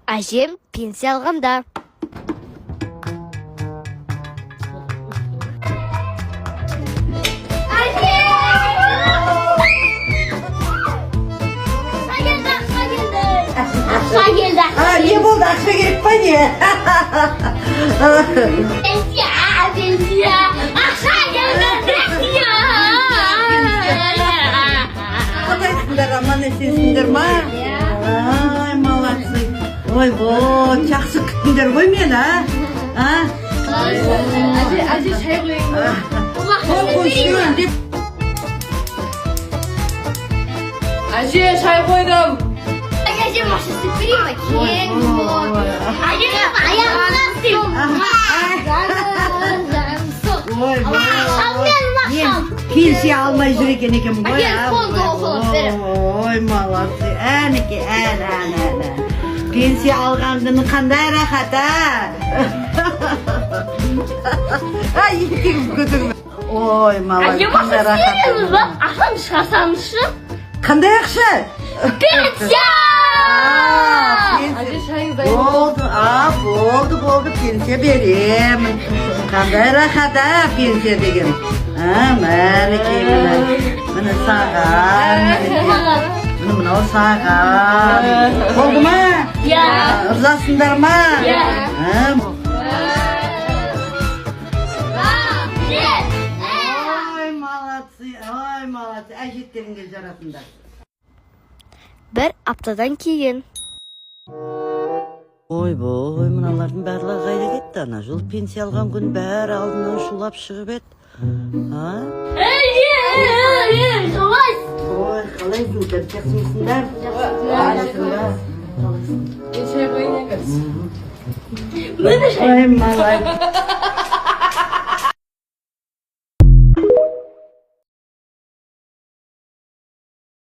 Әжем пенсия алғанда. Ne oldu? Akşa gerek mi ne? Pensiya. Akşa geldi. Pensiya. Qandaysınдар, аман есенсіңдер ма? Ай, молодцы. Ой, жақсы күттіңдер ғой мені, а? Әже шай қойыңыз. Қойшын деп. Әже, шай қойдым. Әже машинасы прима кең. Әже аяғына Ой, мен пенсия алмай жүр екен ғой. Ой, молодцы. Әнеке, ән. Пенсия алғандың қандай рахат, а? Ай, екең көтірме. Ой, молодцы. Қандай рахат. Ақшам шығарсамызшы? Қандай ақша? Пенсия! Әже, шайыңыз Болды, пенсия беремін. Қандай рахат, а, пенсия деген. Мәнеке, міне саған. Мынау саған. Болды ма? Иә. Ырзасыңдар ма? Иә. Ой, молодцы. Әжеттеріңге жарасыңдар. Bir аптадан кейін. Ойбой, мыналардың барлығы қайда кетті? Ана жыл пенсия алған күн бәрі алдынан шулап шығып еді. Ой, қалай жүздер, жақсымысыңдар? шай қойын егіз. Ой, малай.